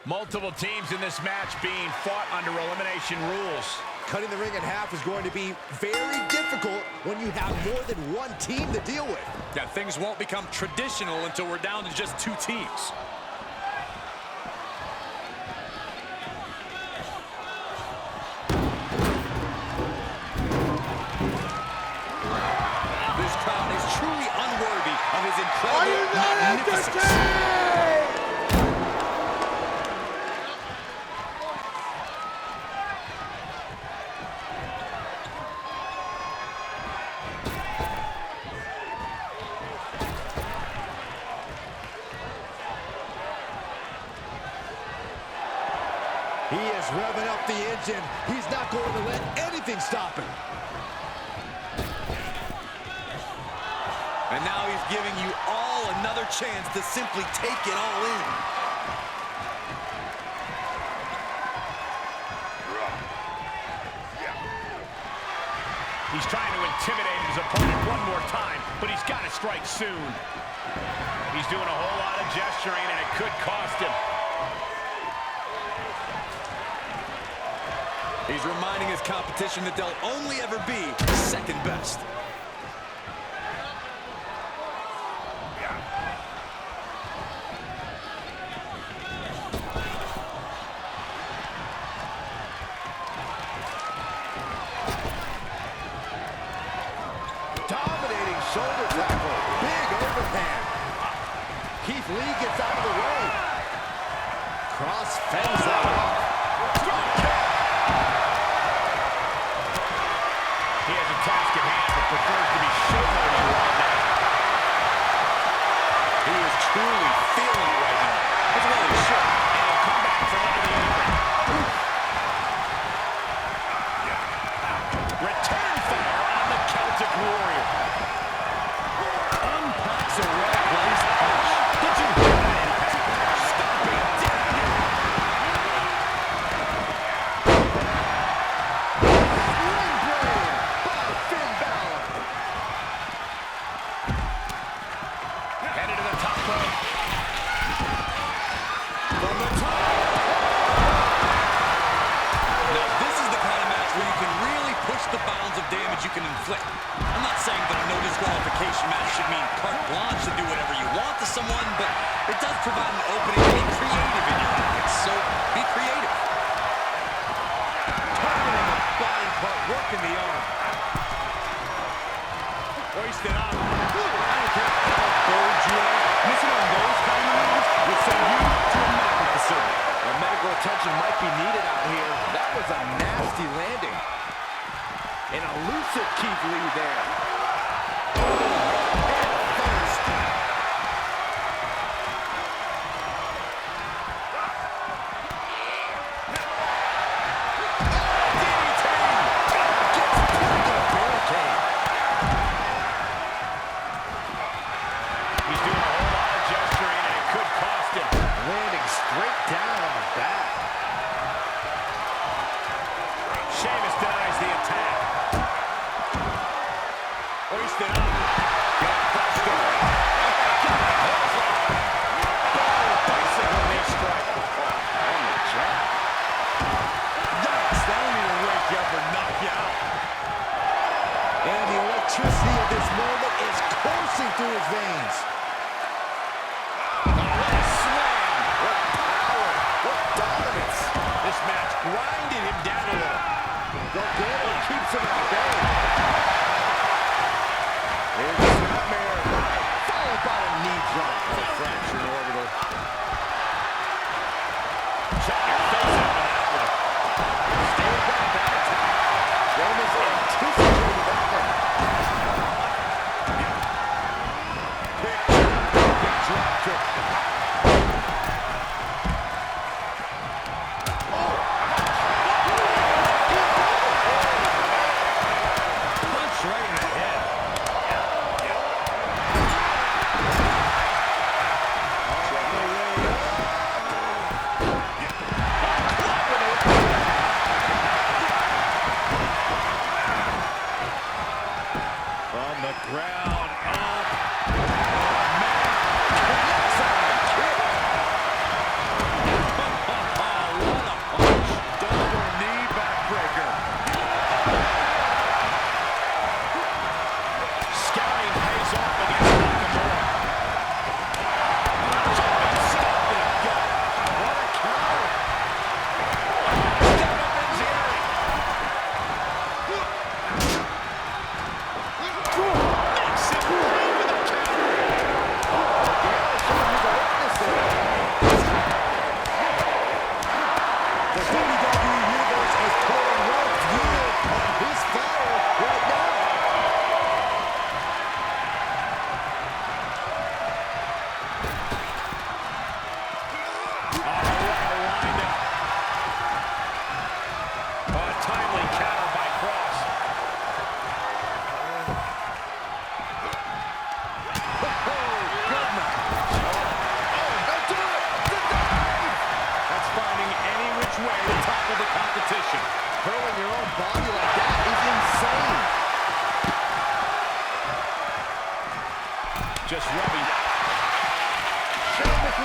Multiple teams in this match being fought under elimination rules. Cutting the ring in half is going to be very difficult when you have more than one team to deal with. Yeah, things won't become traditional until we're down to just 2 teams. This crowd is truly unworthy of his incredible magnificence. He is revving up the engine. He's not going to let anything stop him. And now he's giving you all another chance to simply take it all in. He's trying to intimidate his opponent one more time, but he's got to strike soon. He's doing a whole lot of gesturing, and it could cost him. He's reminding his competition that they'll only ever be second best. Dominating shoulder tackle. Big overhand. Keith Lee gets out of the way. Cross fends that off. He has a task at hand, but prefers to be shouldering right now. He is truly feeling it right now. As well he should. And he'll come back from under the apron. Return fire on the Celtic Warrior. Unpacks a well-placed punch. Did you hear that impact? Stomping down. Finn Balor. Headed to the top rope. From the top. Now this is the kind of match where you can really push the bounds of damage you can inflict. I'm not saying that a no disqualification match should mean carte blanche to do whatever you want to someone, but it does provide an opening to be creative in your tactics, so be creative. Targeting the body part, working the arm. Hoisted up. I don't care how bold you are. Missing on those kind of moves will send you to a medical facility. Well, medical attention might be needed out here. That was a nasty landing. An elusive Keith Lee there. First. He's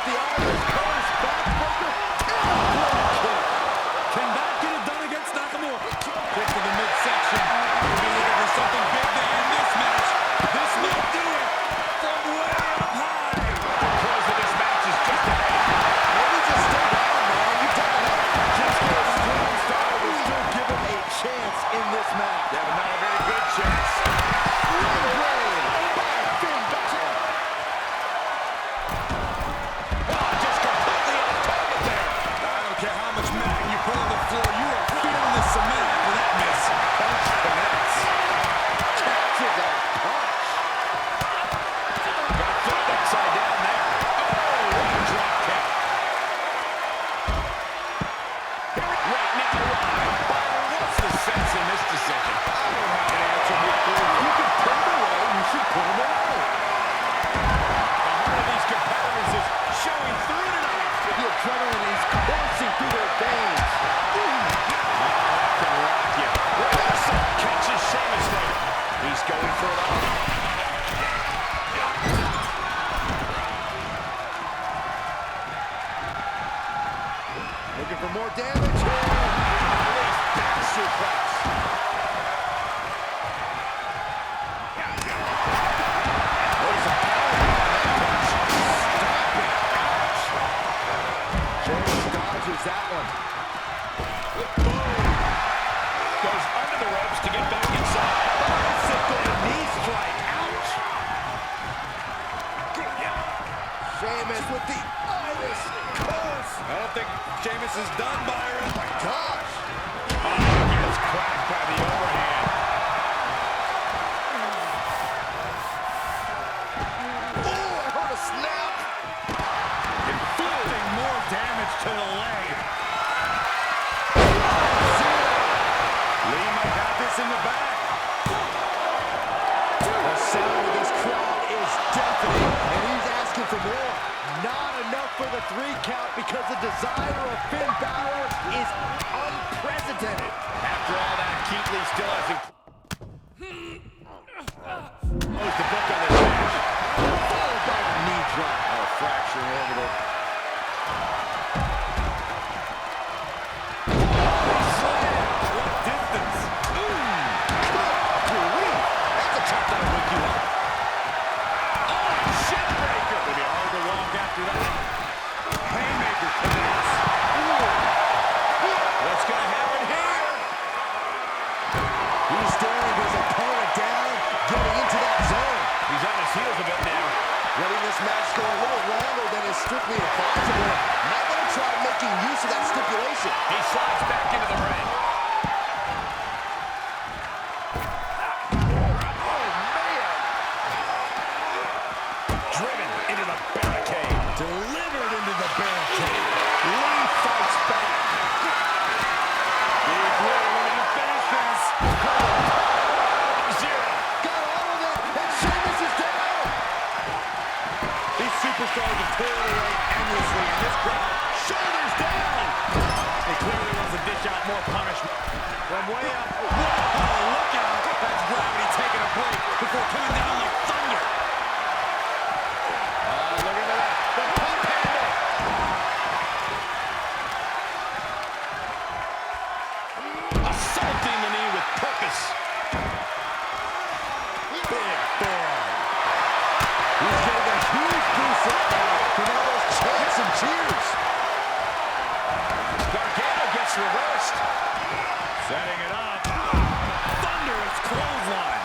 with the Irish Curse backbreaker. Can that get it done against Nakamura? Kick to the midsection. We're going to look for something big there in this match. This might do it from way up high. The close of this match is just ahead. Maybe just stay down, man. You take it out. Shinsuke's strong style will still give him a chance in this match. Yeah, but not a very good chance. Looking for more damage here. Release back suplex. There's a power. Stop it. Ouch. Sheamus dodges that one. Boom. Goes under the ropes to get back inside. Bicycle knee strike. Ouch. Sheamus with the Irish Curse. I don't think Sheamus is done, Byron. Oh my gosh. Oh, he gets cracked by the overhand. Oh, I heard a snap. Inflicting more damage to the leg. Lee might have this in the back. The sound of this crowd is deafening, and he's asking for more. Not enough for the 3 count because the desire of Finn Balor is unprecedented. After all that, Keith Lee still hasn't closed the book on this match. Followed by a knee drop. Oh, fracture orbital. What distance? Good grief. That's a chop that'll wake you up. Shit breaker. It'll be hard to walk after that. Haymaker connects. What's going to happen here? He's staring his opponent down, getting into that zone. He's on his heels a bit now. Letting this match go a little longer than is strictly advisable. Might want to try making use of that stipulation. He slides back into the ring. Oh, man. Driven into the barricade. Delivered into the barricade. Lee fights back. He's literally to finish this. Zero. Got all of it, and Sheamus is down. These superstars have toiled away endlessly, and this crowd, shoulders down. They clearly wants to dish out more punishment. From way up. Whoa, look out. That's gravity taking a break before coming down like thunder. Look at that. The pump handle. Assaulting the knee with purpose. Big forearm. He's getting a huge boost right now from all those chants and cheers. Gargano gets reversed. Setting it up. Thunderous clothesline.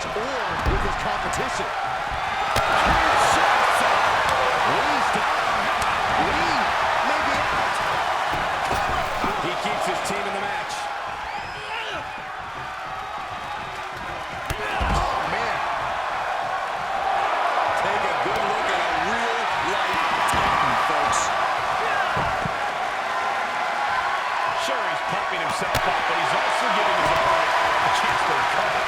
match or with his competition. Lee's down. Lee may be out. He keeps his team in the match. Oh, man. Take a good look at a real-life Titan, folks. Sure, he's pumping himself up, but he's also giving his opponent a chance to recover.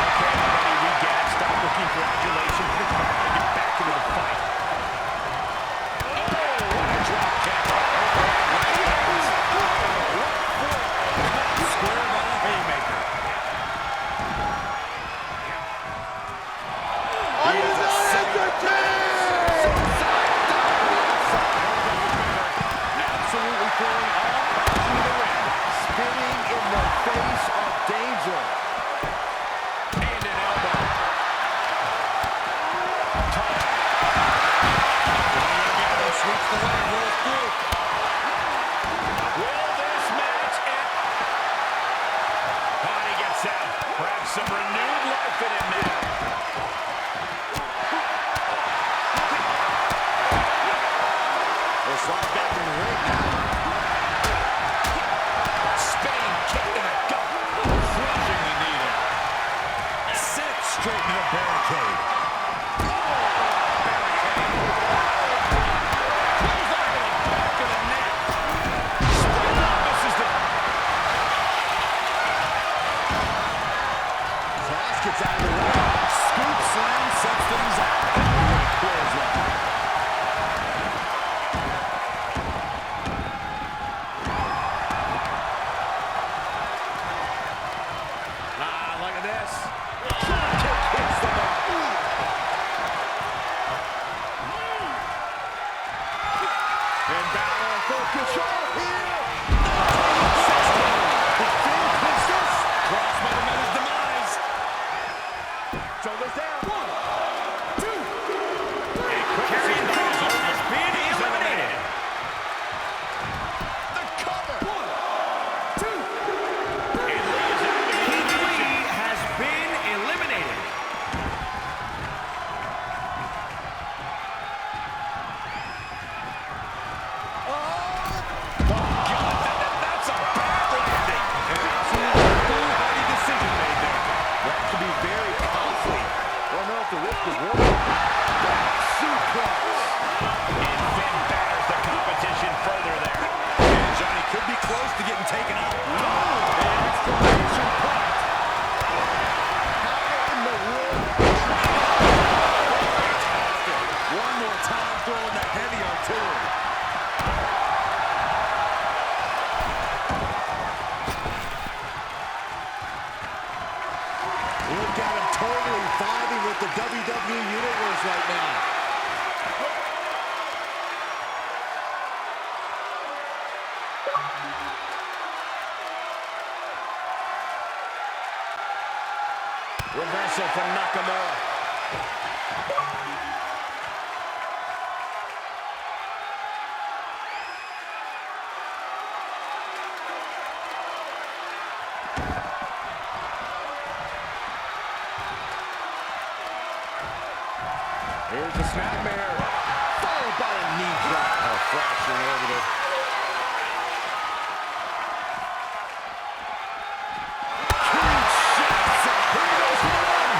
Okay, everybody, we get it. Stop looking for adulation. Get back into the fight. Oh, what a drop kick. Square by the haymaker. He is a absolutely throwing all passion to the wind. Spinning in the face of danger. And an elbow. Sweeps the leg, rolls through. Will this match end? Oh, and he gets out. Perhaps some renewed life in him now. We'll slide back in the ring now. Spinning kick to the gut. Crushing the knee there. Sits straight into the barricade. Gets out of the way. Scoop slam sets things up. Look at this. Kick hits the mark. And Balor full control here. The Finn Christus. Cross might have met his demise. Shoulders down. 1, 2. Carrying Cross has been eliminated. The cover. 1, 2. And Lee is out of the King elimination. Lee has been eliminated. That's a bad landing. An absolute foolhardy decision made there. That could be very costly. Don't know if the risk is worth it. Back suplex. And Finn batters the competition further there. And Johnny could be close to getting taken out. An exclamation point. How in the world? Fantastic. One more time throwing the heavy artillery. Look at him totally vibing with the WWE Universe right now. Reversal from Nakamura. Here's the snapmare, followed by a knee drop. Oh, flashing over there. Huge shots up. Here goes one.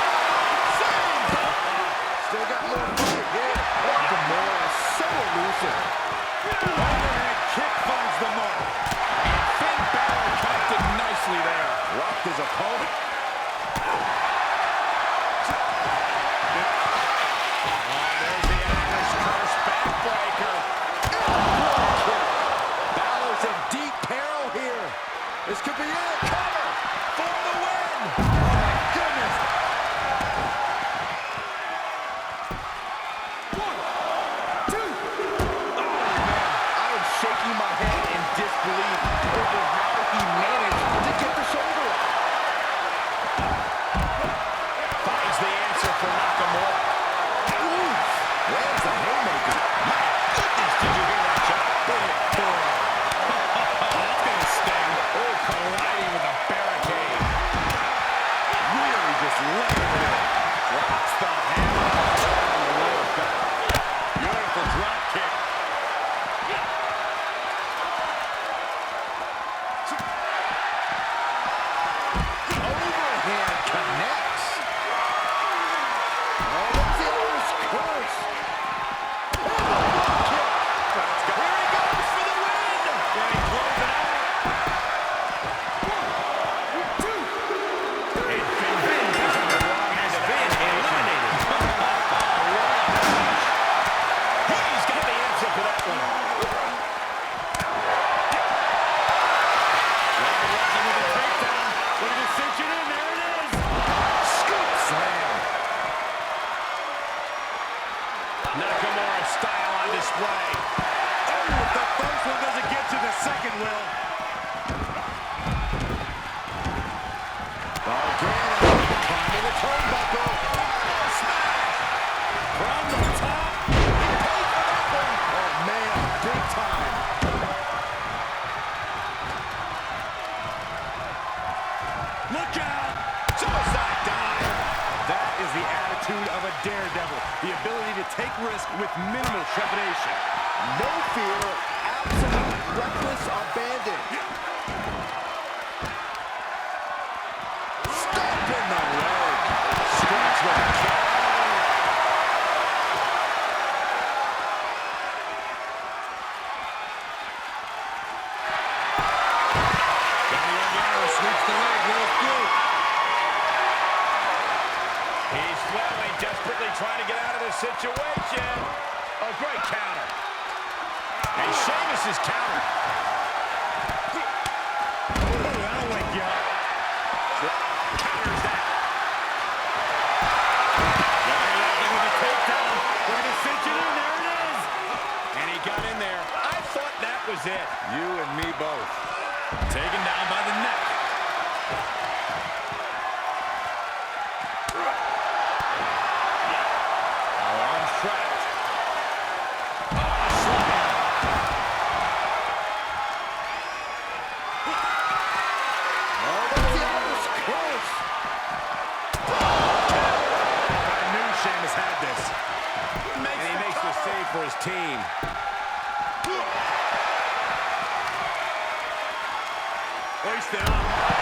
Will. Gargano climbing the turnbuckle. Oh, smash! From the top. Oh, man, big time. Look out! Suicide dive! That is the attitude of a daredevil. The ability to take risk with minimal trepidation. No fear, absolute reckless abandon. Stop in the leg. Scratch with a kick. Johnny Gargano sweeps the leg, rolls through. He's flailing, desperately trying to get out of this situation. Oh, great counter. And Sheamus is countered. That'll wake you up. Counters that. Johnny Lawler with a takedown. We're going to cinch it in. There it is. And he got in there. I thought that was it. You and me both. Taken down by the neck. Arms trapped. Oh, that's the Irish curse. I knew Sheamus had this. And he makes the save for his team. Hoisted up.